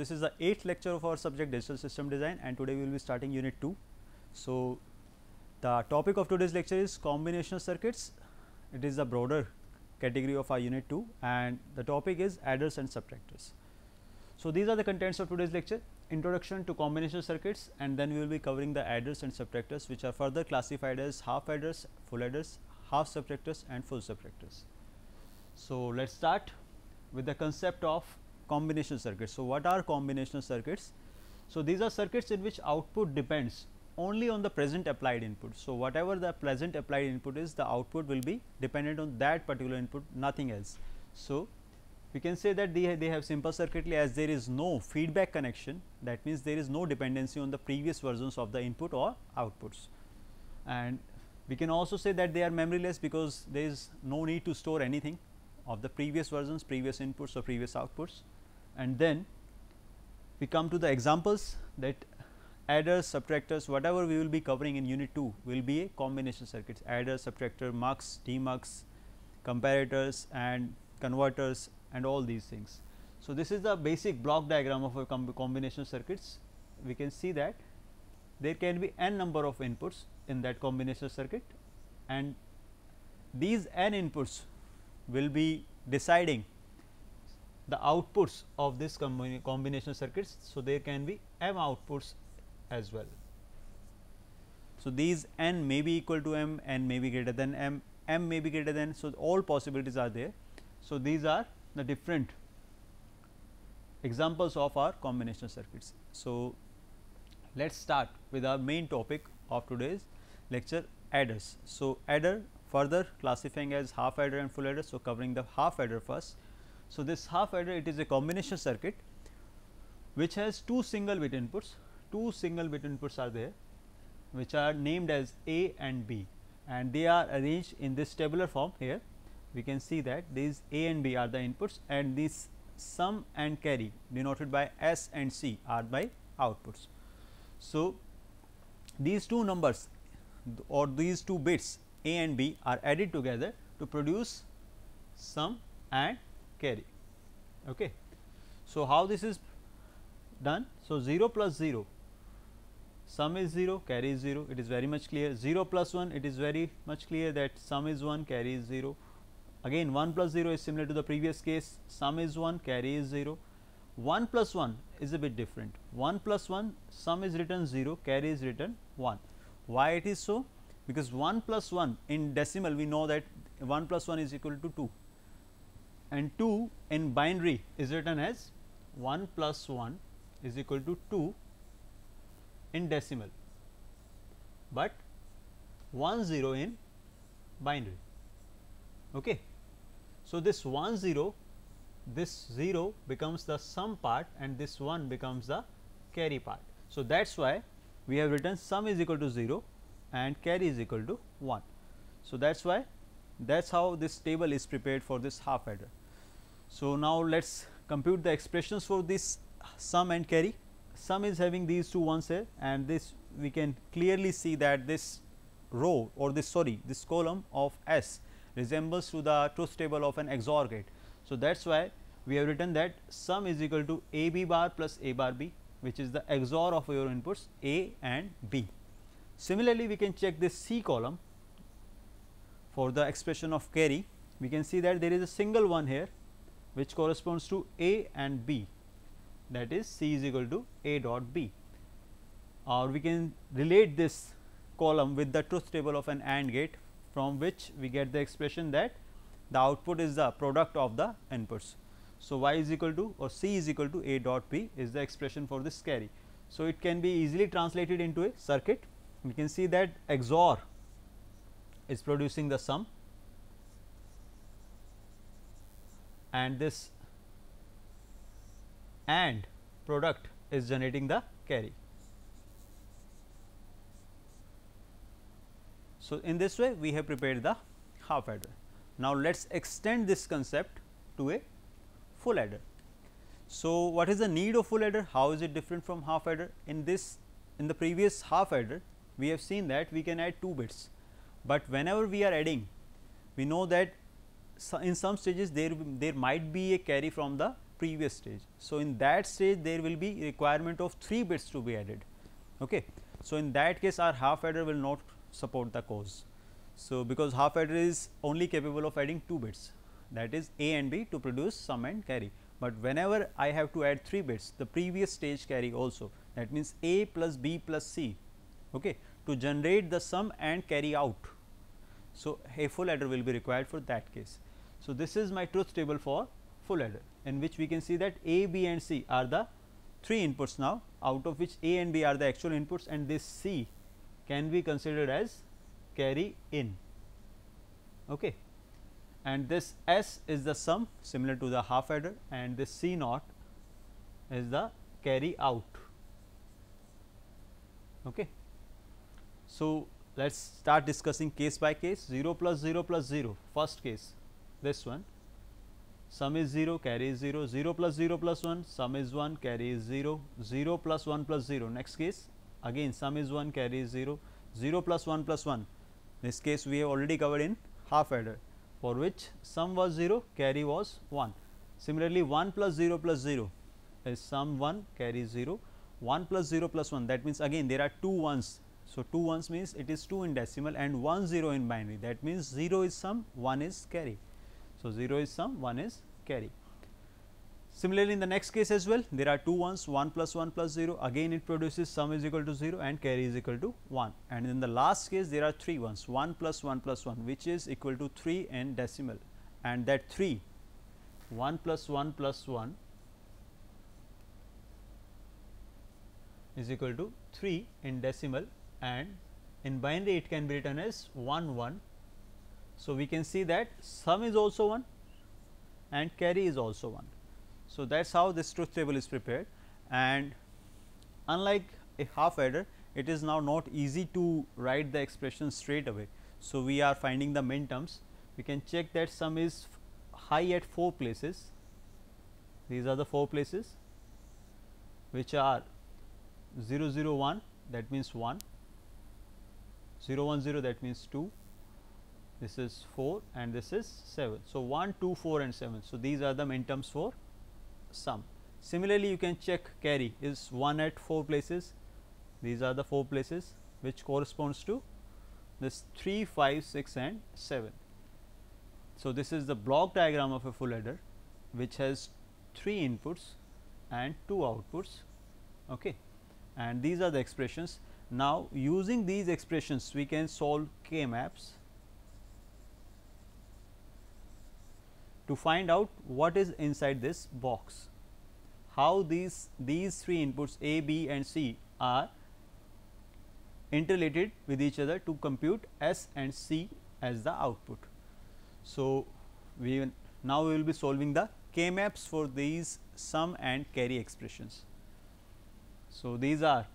this is the 8th lecture of our subject digital system design, and today we will be starting unit 2. So, the topic of today's lecture is combinational circuits. It is the broader category of our unit 2, and the topic is adders and subtractors. So, these are the contents of today's lecture: introduction to combinational circuits, and then we will be covering the adders and subtractors, which are further classified as half adders, full adders, half subtractors and full subtractors. So, let us start with the concept of combinational circuits. So, what are combinational circuits? So, these are circuits in which output depends only on the present applied input. So, whatever the present applied input is, the output will be dependent on that particular input, nothing else. So, we can say that they have simple circuitry, as there is no feedback connection. That means, there is no dependency on the previous versions of the input or outputs, and we can also say that they are memoryless, because there is no need to store anything of the previous versions, previous inputs or previous outputs. And then we come to the examples, that adders, subtractors, whatever we will be covering in unit 2 will be a combination circuits: adder, subtractor, mux, demux, comparators and converters and all these things. So, this is the basic block diagram of a combination circuits. We can see that there can be n number of inputs in that combination circuit, and these n inputs will be deciding the outputs of this combination circuits. So, there can be m outputs as well. So, these n may be equal to m, n may be greater than m, m may be greater than. So, all possibilities are there. So, these are the different examples of our combination circuits. So, let us start with our main topic of today's lecture, adders. So, adder further classifying as half adder and full adder. So, covering the half adder first. So, this half adder, it is a combination circuit which has two single bit inputs. Two single bit inputs are there, which are named as A and B, and they are arranged in this tabular form. Here we can see that these A and B are the inputs, and these sum and carry denoted by S and C are by outputs. So, these two numbers or these two bits A and B are added together to produce sum and carry. Okay. So, how this is done? So, 0 plus 0, sum is 0, carry is 0, it is very much clear. 0 plus 1, it is very much clear that sum is 1, carry is 0. Again 1 plus 0 is similar to the previous case, sum is 1, carry is 0. 1 plus 1 is a bit different. 1 plus 1, sum is written 0, carry is written 1. Why it is so? Because 1 plus 1 in decimal, we know that 1 plus 1 is equal to 2, and 2 in binary is written as 1 plus 1 is equal to 2 in decimal, but 1 0 in binary. Okay. So, this 1 0, this 0 becomes the sum part and this 1 becomes the carry part. So, that is why we have written sum is equal to 0 and carry is equal to 1. So, that is why, that is how this table is prepared for this half adder. So, now let us compute the expressions for this sum and carry. Sum is having these two ones here, and this we can clearly see that this row or this column of S resembles to the truth table of an XOR gate. So, that is why we have written that sum is equal to A B bar plus A bar B, which is the XOR of your inputs A and B. Similarly, we can check this C column for the expression of carry. We can see that there is a single one here which corresponds to A and B, that is C is equal to A dot B, or we can relate this column with the truth table of an AND gate, from which we get the expression that the output is the product of the inputs. So, y is equal to, or C is equal to A dot B is the expression for this carry. So, it can be easily translated into a circuit. We can see that XOR is producing the sum, and this AND product is generating the carry. So, in this way we have prepared the half adder. Now, let us extend this concept to a full adder. So, what is the need of full adder? How is it different from half adder? In the previous half adder, we have seen that we can add 2 bits, but whenever we are adding, we know that in some stages there might be a carry from the previous stage. So, in that stage there will be requirement of 3 bits to be added. Okay. So, in that case our half adder will not support the cause. So, because half adder is only capable of adding 2 bits, that is A and B, to produce sum and carry. But whenever I have to add 3 bits, the previous stage carry also, that means A plus B plus C, okay, to generate the sum and carry out. So, a full adder will be required for that case. So, this is my truth table for full adder, in which we can see that A, B and C are the 3 inputs now, out of which A and B are the actual inputs, and this C can be considered as carry in. Okay. And this S is the sum similar to the half adder, and this C naught is the carry out. Okay. So, let us start discussing case by case. 0 plus 0 plus 0, first case, this one, sum is 0, carry is 0, 0 plus 0 plus 1, sum is 1, carry is 0, 0 plus 1 plus 0. Next case, again sum is 1, carry is 0, 0 plus 1 plus 1. This case we have already covered in half adder, for which sum was 0, carry was 1. Similarly, 1 plus 0 plus 0 is sum 1, carry 0, 1 plus 0 plus 1, that means again there are 2 ones. So, 2 ones means it is 2 in decimal and 1 0 in binary, that means 0 is sum, 1 is carry. So, 0 is sum, 1 is carry. Similarly, in the next case as well, there are 2 ones, 1 plus 1 plus 0, again it produces sum is equal to 0 and carry is equal to 1. And in the last case there are 3 ones, 1 plus 1 plus 1, which is equal to 3 in decimal, and that 3, 1 plus 1 plus 1 is equal to 3 in decimal, and in binary it can be written as 1 1. So, we can see that sum is also 1 and carry is also 1. So, that is how this truth table is prepared, and unlike a half adder, it is now not easy to write the expression straight away. So, we are finding the min terms. We can check that sum is high at 4 places. These are the 4 places, which are 0 0 1, that means 1, 0 1 0, that means 2, this is 4 and this is 7. So, 1 2 4 and 7. So, these are the min terms for sum. Similarly, you can check carry is 1 at 4 places. These are the 4 places which corresponds to this 3 5 6 and 7. So, this is the block diagram of a full adder, which has 3 inputs and 2 outputs. Okay. And these are the expressions. Now, using these expressions we can solve K maps to find out what is inside this box, how these 3 inputs A, B and C are interrelated with each other to compute S and C as the output. So, now we will be solving the K maps for these sum and carry expressions. So, these are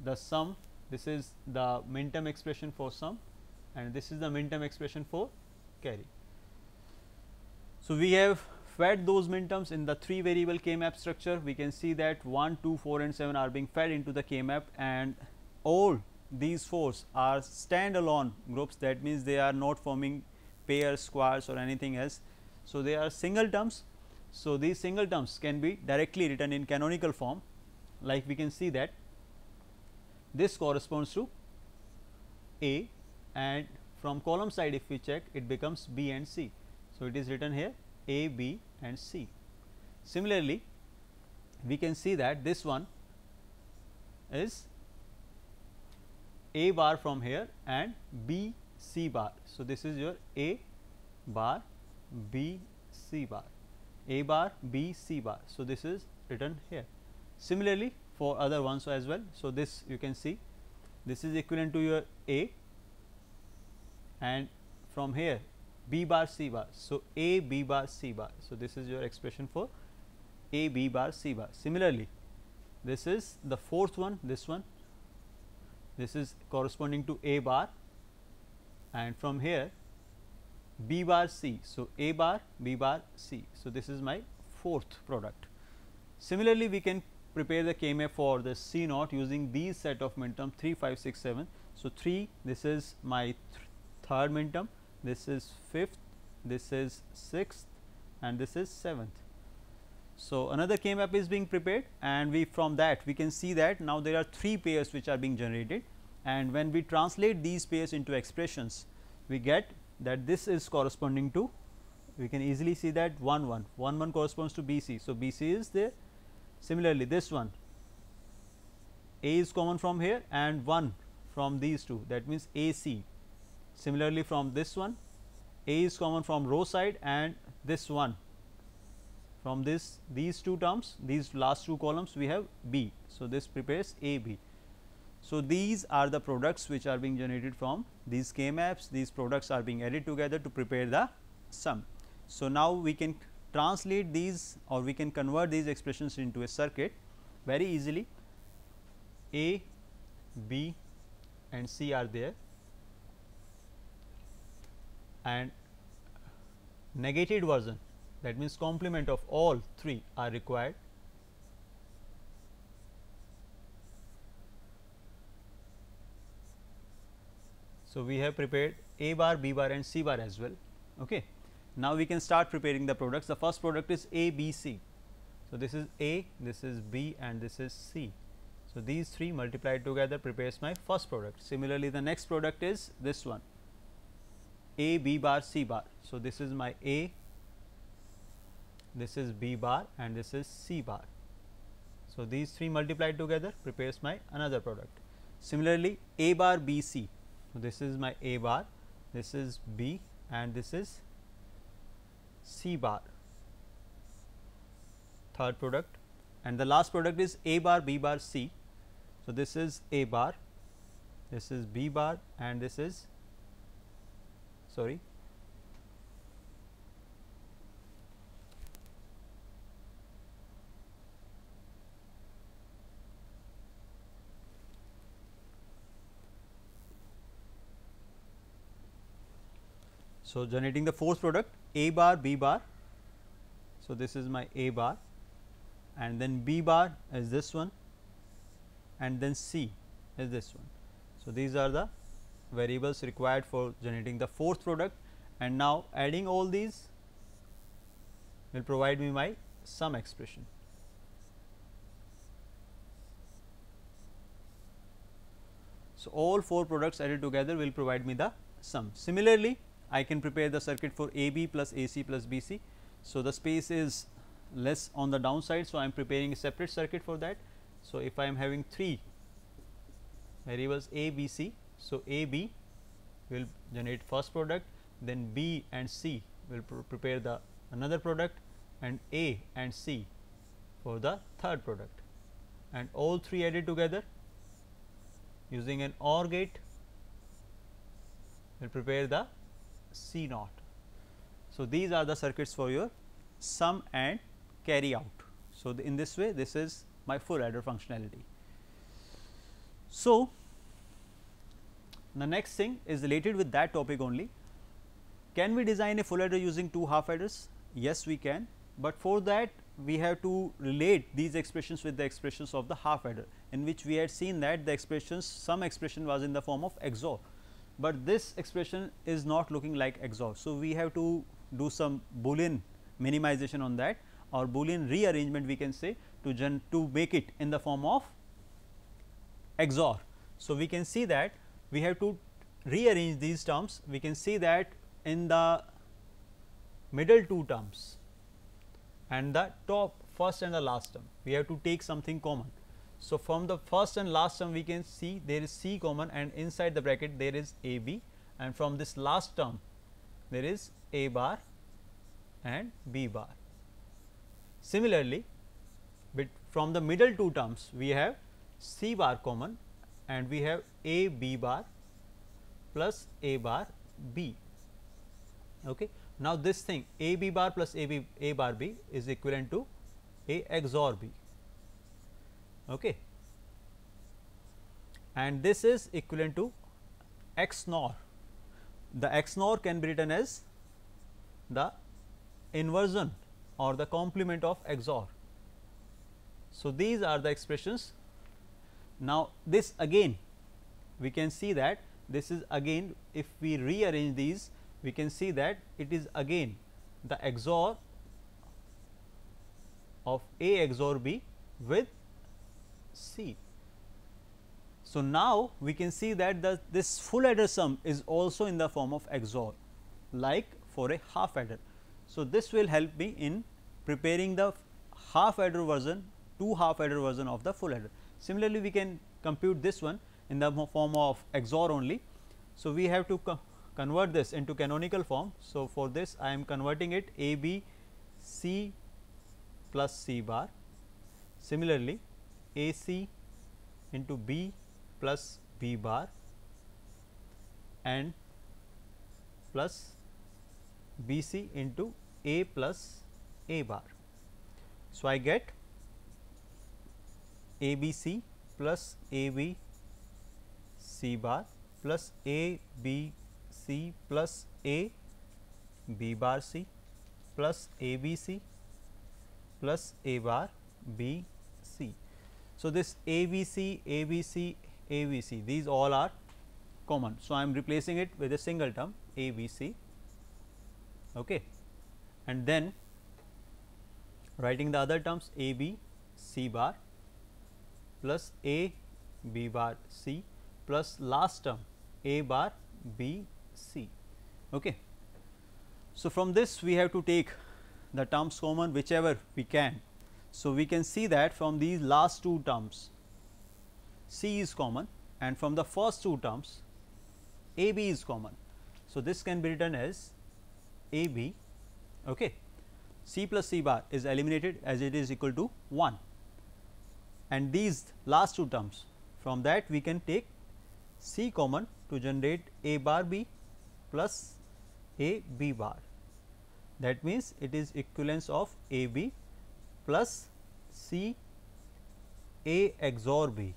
the sum, this is the min term expression for sum, and this is the min term expression for carry. So, we have fed those min terms in the 3 variable K map structure. We can see that 1, 2, 4 and 7 are being fed into the K map, and all these 4s are standalone groups, that means they are not forming pairs, squares or anything else. So, they are single terms. So, these single terms can be directly written in canonical form, like we can see that this corresponds to A, and from column side if we check, it becomes B and C. So, it is written here A, B and C. Similarly, we can see that this one is A bar from here and B, C bar. So, this is your A bar, B, C bar, A bar, B, C bar. So, this is written here. Similarly, for other ones as well. So, this you can see this is equivalent to your A, and from here B bar, C bar. So, A, B bar, C bar. So, this is your expression for A, B bar, C bar. Similarly, this is the fourth one, this one, this is corresponding to A bar, and from here B bar, C. So, A bar, B bar, C. So, this is my fourth product. Similarly, we can prepare the K map for the C naught using these set of min term 3, 5, 6, 7. So, 3, this is my third min term, this is fifth, this is sixth and this is seventh. So, another K map is being prepared, and we from that we can see that now there are 3 pairs which are being generated, and when we translate these pairs into expressions, we get that this is corresponding to, we can easily see that 1 1 1 1 corresponds to B C. So, B C is there. Similarly, this one A is common from here and 1 from these two, that means A C. Similarly, from this one A is common from row side and this one from these two terms, these last two columns we have B. So, this prepares A B. So, these are the products which are being generated from these K maps. These products are being added together to prepare the sum. So, now we can translate these, or we can convert these expressions into a circuit very easily. A, B and C are there, and negated version, that means complement of all 3 are required. So, we have prepared A bar, B bar and C bar as well. Okay. Now, we can start preparing the products. The first product is A, B, C. So, this is A, this is B and this is C. So, these 3 multiplied together prepares my first product. Similarly, the next product is this one, A, B bar, C bar. So, this is my A, this is B bar and this is C bar. So, these 3 multiplied together prepares my another product. Similarly, A bar, B, C. So, this is my A bar, this is B and this is C bar, third product, and the last product is A bar, B bar, C. So, this is A bar, this is B bar and this is So, generating the fourth product A bar, B bar. So, this is my A bar and then B bar is this one and then C is this one. So, these are the variables required for generating the fourth product, and now adding all these will provide me my sum expression. So, all 4 products added together will provide me the sum. Similarly, I can prepare the circuit for A B plus A C plus B C. So, the space is less on the downside. So, I am preparing a separate circuit for that. So, if I am having 3 variables A, B, C. So, A, B will generate first product, then B and C will prepare the another product, and A and C for the third product, and all 3 added together using an OR gate will prepare the C naught. So, these are the circuits for your sum and carry out. So, in this way this is my full adder functionality. So, the next thing is related with that topic only. Can we design a full adder using 2 half adders? Yes, we can, but for that we have to relate these expressions with the expressions of the half adder, in which we had seen that the expressions, some expression was in the form of XOR, but this expression is not looking like XOR. So, we have to do some Boolean minimization on that, or Boolean rearrangement we can say, to make it in the form of XOR. So, we can see that we have to rearrange these terms. We can see that in the middle 2 terms and the top first and the last term, we have to take something common. So, from the first and last term we can see there is C common, and inside the bracket there is A B, and from this last term there is A bar and B bar. Similarly, from the middle 2 terms we have C bar common, and we have A B bar plus A bar B. Okay. Now, this thing A B bar plus A bar B is equivalent to A XOR B. Okay. And this is equivalent to XNOR. The XNOR can be written as the inversion or the complement of XOR. So, these are the expressions. Now, this again we can see that this is again, if we rearrange these, we can see that it is again the XOR of A XOR B with C. So, now we can see that this full adder sum is also in the form of XOR, like for a half adder. So, this will help me in preparing the half adder version, two half adder version of the full adder. Similarly, we can compute this one in the form of XOR only. So, we have to convert this into canonical form. So, for this I am converting it A B C plus C bar. Similarly, A C into B plus B bar and plus B C into A plus A bar. So, I get A B C plus A B C bar plus A B C plus A B bar C plus A B C plus A bar B C. So, this A B C, A B C, A B C, these all are common. So, I am replacing it with a single term A B C, okay. And then writing the other terms A B C bar plus A B bar C plus last term A bar B C, okay. So, from this we have to take the terms common whichever we can. So, we can see that from these last two terms C is common and from the first two terms A B is common. So, this can be written as A B, okay. C plus C bar is eliminated as it is equal to 1, and these last two terms, from that we can take C common to generate A bar B plus A B bar. That means, it is equivalence of A B plus C A XOR B.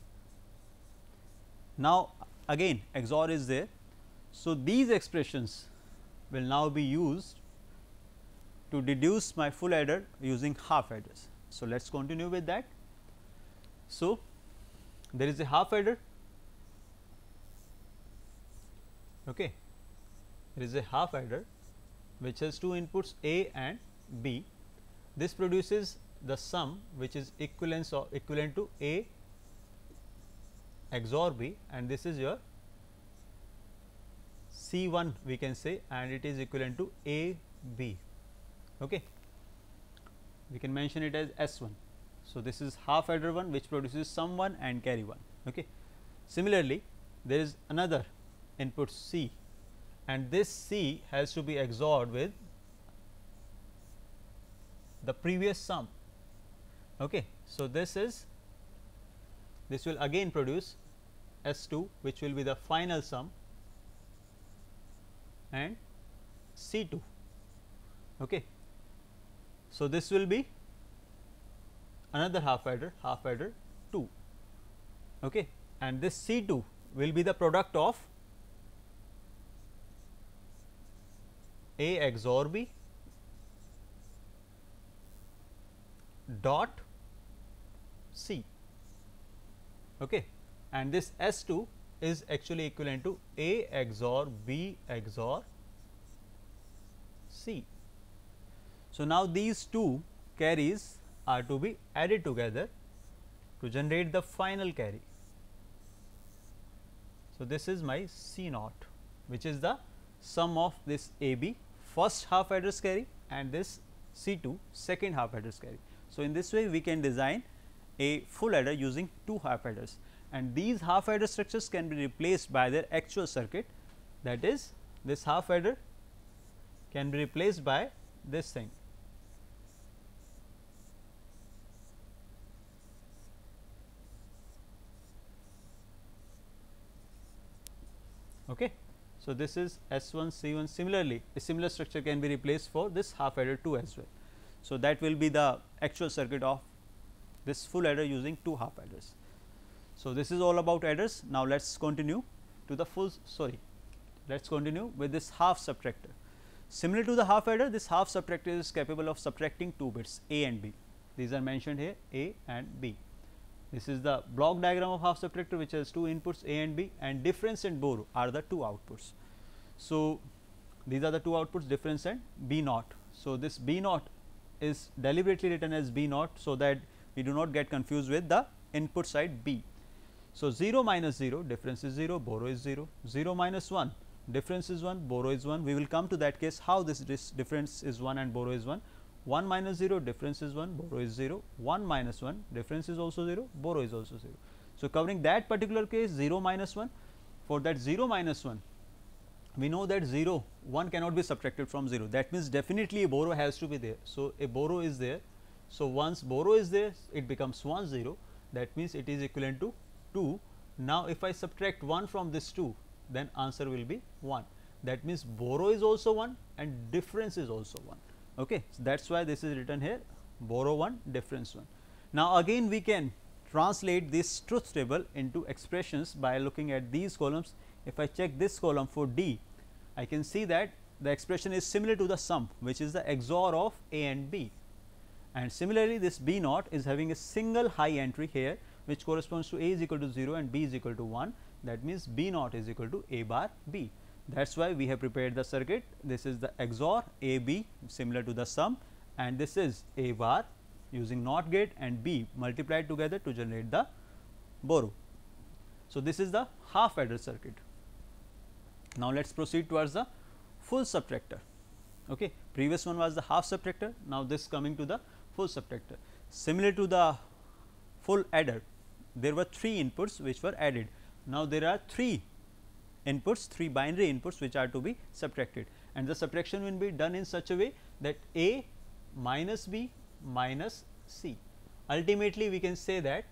Now, again XOR is there. So, these expressions will now be used to deduce my full adder using half adders. So, let us continue with that. So, there is a half adder, okay. There is a half adder which has two inputs A and B. This produces the sum which is equivalent to A XOR B, and this is your C1 we can say, and it is equivalent to A B, okay. We can mention it as S1. So, this is half adder 1 which produces sum 1 and carry 1, okay. Similarly, there is another input C, and this C has to be XORed with the previous sum, okay. So, this will again produce S2 which will be the final sum and C2, okay. So, this will be another half adder 2, okay, and this C2 will be the product of A XOR B dot C, okay, and this S2 is actually equivalent to A XOR B XOR C. So, now these two carries are to be added together to generate the final carry. So, this is my C naught, which is the sum of this A B first half adders carry and this C2 second half adders carry. So, in this way we can design a full adder using two half adders, and these half adder structures can be replaced by their actual circuit, that is this half adder can be replaced by this thing. Okay. So, this is S1 C1. Similarly, a similar structure can be replaced for this half adder 2 as well. So, that will be the actual circuit of this full adder using two half adders. So, this is all about adders. Now, let us continue to the let us continue with this half subtractor. Similar to the half adder, this half subtractor is capable of subtracting two bits A and B. These are mentioned here, A and B. This is the block diagram of half subtractor, which has two inputs A and B, and difference and borrow are the two outputs. So, these are the two outputs, difference and B naught. So, this B naught is deliberately written as B naught, so that we do not get confused with the input side B. So, 0 minus 0, difference is 0, borrow is 0, 0 minus 1, difference is 1, borrow is 1. We will come to that case how this difference is 1 and borrow is 1. 1 minus 0, difference is 1, borrow is 0, 1 minus 1, difference is also 0, borrow is also 0. So, covering that particular case 0 minus 1, for that 0 minus 1, we know that 0, 1 cannot be subtracted from 0, that means definitely a borrow has to be there. So, a borrow is there. So, once borrow is there, it becomes 1 0, that means it is equivalent to 2. Now, if I subtract 1 from this 2, then answer will be 1. That means borrow is also 1 and difference is also 1. Okay. So, that is why this is written here borrow 1, difference 1. Now, again we can translate this truth table into expressions by looking at these columns. If I check this column for D, I can see that the expression is similar to the sum, which is the XOR of A and B. And similarly, this B naught is having a single high entry here, which corresponds to A is equal to 0 and B is equal to 1. That means, B naught is equal to A bar B. That is why we have prepared the circuit. This is the XOR A B similar to the sum, and this is A bar using NOT gate and B multiplied together to generate the borrow. So, this is the half adder circuit. Now, let us proceed towards the full subtractor. Okay. Previous one was the half subtractor, now this coming to the full subtractor. Similar to the full adder, there were 3 inputs which were added. Now, there are 3 inputs, 3 binary inputs which are to be subtracted, and the subtraction will be done in such a way that A minus B minus C. Ultimately, we can say that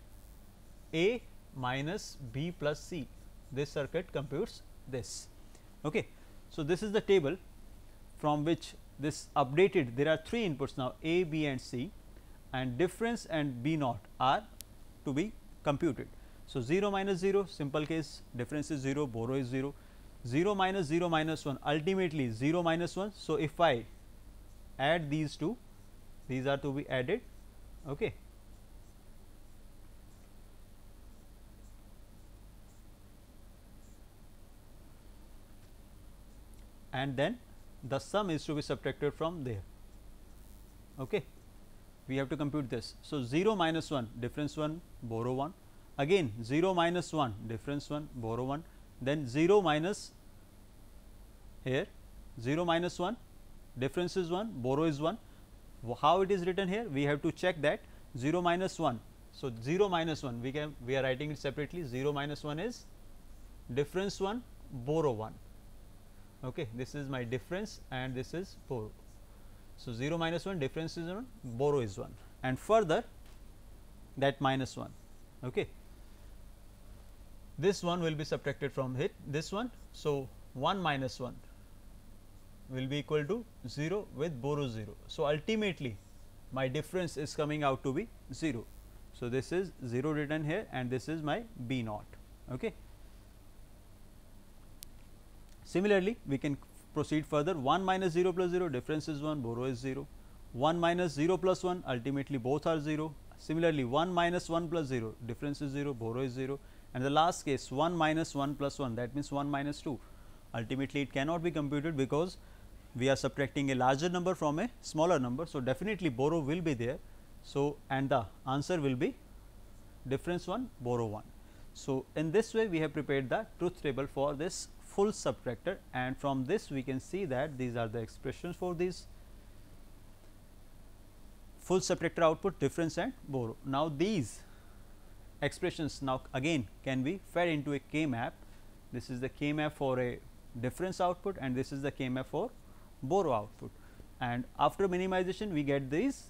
A minus B plus C, this circuit computes this. Okay. So, this is the table from which this updated, there are 3 inputs now A, B and C, and difference and B naught are to be computed. So, 0 minus 0, simple case, difference is 0, borrow is 0, 0 minus 0 minus 1, ultimately 0 minus 1. So, if I add these two, these are to be added. Okay. And then the sum is to be subtracted from there. Okay. We have to compute this. So, 0 minus 1, difference 1, borrow 1, again 0 minus 1, difference 1, borrow 1, then 0 minus here 0 minus 1, difference is 1, borrow is 1. How it is written here? We have to check that 0 minus 1. So, 0 minus 1, we are writing it separately. 0 minus 1 is difference 1, borrow 1. Okay. This is my difference and this is borrow. So, 0 minus 1, difference is 1, borrow is 1, and further that minus 1. Okay. This one will be subtracted from this one. So, 1 minus 1 will be equal to 0 with borrow 0. So, ultimately my difference is coming out to be 0. So, this is 0 written here and this is my B naught. Okay. Similarly, we can proceed further. 1 minus 0 plus 0, difference is 1, borrow is 0, 1 minus 0 plus 1, ultimately both are 0. Similarly, 1 minus 1 plus 0, difference is 0, borrow is 0, and the last case 1 minus 1 plus 1, that means 1 minus 2. Ultimately, it cannot be computed because we are subtracting a larger number from a smaller number. So, definitely borrow will be there. So, and the answer will be difference 1, borrow 1. So, in this way we have prepared the truth table for this full subtractor, and from this we can see that these are the expressions for these full subtractor output, difference and borrow. Now, these expressions now again can be fed into a K map. This is the K map for a difference output and this is the K map for borrow output, and after minimization we get these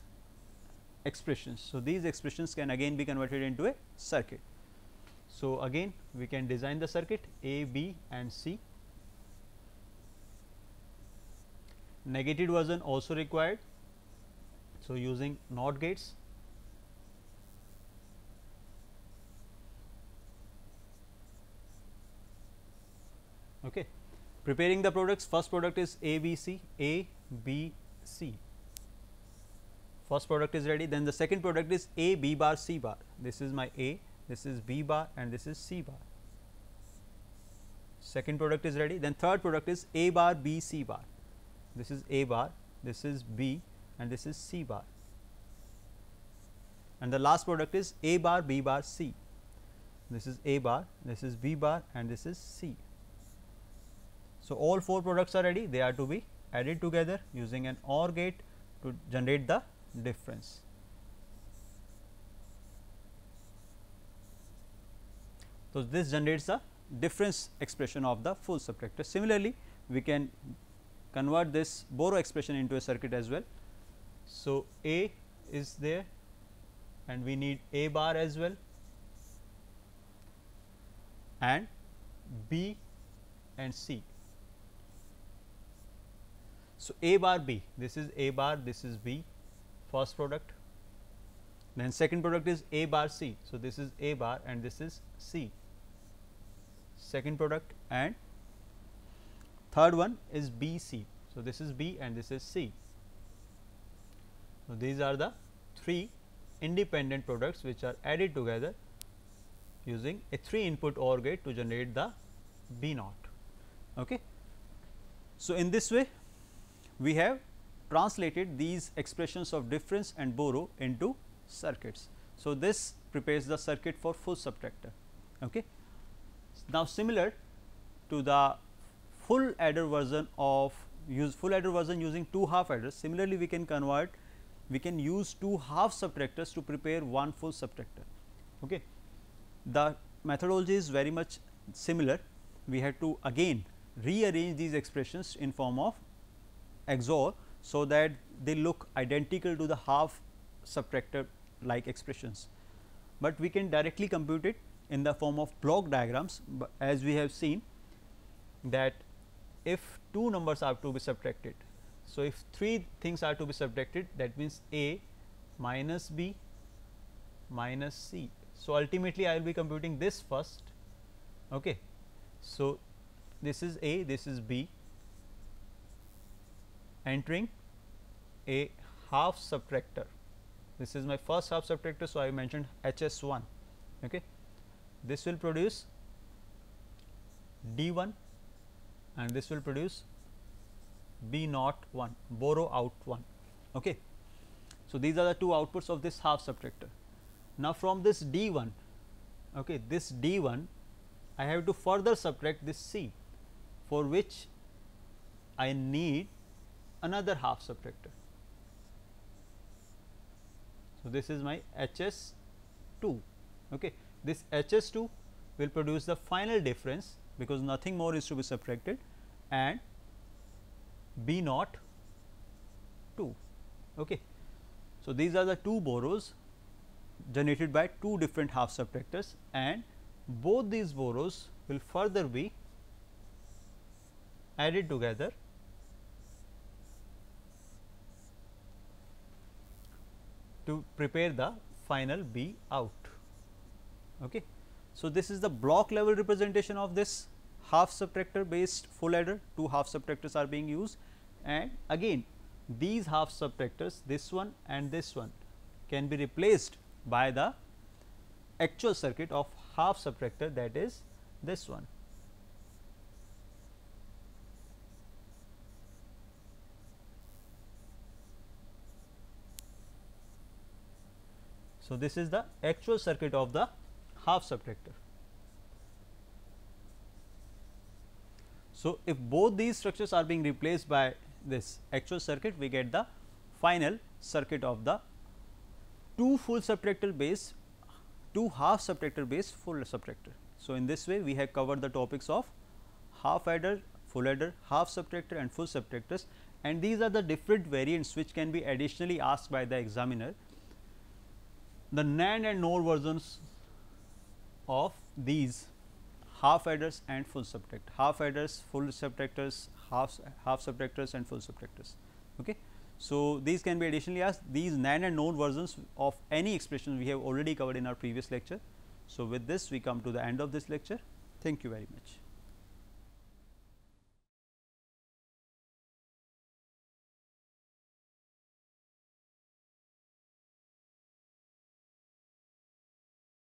expressions. So, these expressions can again be converted into a circuit. So, again we can design the circuit A, B and C. Negated version also required. So, using NOT gates. Okay. Preparing the products, first product is A, B, C, A, B, C. First product is ready, then the second product is A, B bar, C bar. This is my A, this is B bar and this is C bar. Second product is ready, then third product is A bar, B, C bar. This is A bar, this is B and this is C bar, and the last product is A bar, B bar, C. This is A bar, this is B bar, and this is C. So, all 4 products are ready, they are to be added together using an OR gate to generate the difference. So, this generates a difference expression of the full subtractor. Similarly, we can convert this Borrow expression into a circuit as well. So, A is there and we need A bar as well, and B and C. So, A bar B, this is A bar, this is B, first product, then second product is A bar C. So, this is A bar and this is C, second product, and third one is B C. So, this is B and this is C. So, these are the 3 independent products which are added together using a 3 input OR gate to generate the B naught. Okay. So, in this way we have translated these expressions of difference and Borrow into circuits. So, this prepares the circuit for full subtractor. Okay. Now, similar to the full adder version of using 2 half adders, similarly we can use 2 half subtractors to prepare one full subtractor. Okay. The methodology is very much similar. We have to again rearrange these expressions in form of XOR, so that they look identical to the half subtractor like expressions, but we can directly compute it in the form of block diagrams, as we have seen that if 2 numbers are to be subtracted. So, if 3 things are to be subtracted, that means A minus B minus C. So, ultimately I will be computing this first. Okay. So, this is A, this is B, entering a half subtractor. This is my first half subtractor. So, I mentioned HS1. Okay. This will produce D1 and this will produce B naught 1, Borrow out 1. Okay. So, these are the 2 outputs of this half subtractor. Now, from this D1, okay, this D1 I have to further subtract this C, for which I need another half subtractor. So, this is my HS2. Okay. This HS2 will produce the final difference, because nothing more is to be subtracted, and B naught 2. Okay. So, these are the 2 Borrows generated by 2 different half subtractors, and both these Borrows will further be added together to prepare the final B out. Okay. So, this is the block level representation of this half subtractor based full adder. 2 half subtractors are being used, and again these half subtractors, this one and this one, can be replaced by the actual circuit of half subtractor, that is this one. So, this is the actual circuit of the half subtractor. So, if both these structures are being replaced by this actual circuit, we get the final circuit of the 2 full subtractor base, 2 half subtractor base full subtractor. So, in this way we have covered the topics of half adder, full adder, half subtractor and full subtractors, and these are the different variants which can be additionally asked by the examiner. The NAND and NOR versions of these half adders and full subtractor, half adders, full subtractors, half subtractors and full subtractors. Okay. So, these can be additionally asked. These NAND and NOR versions of any expression we have already covered in our previous lecture. So, with this we come to the end of this lecture. Thank you very much.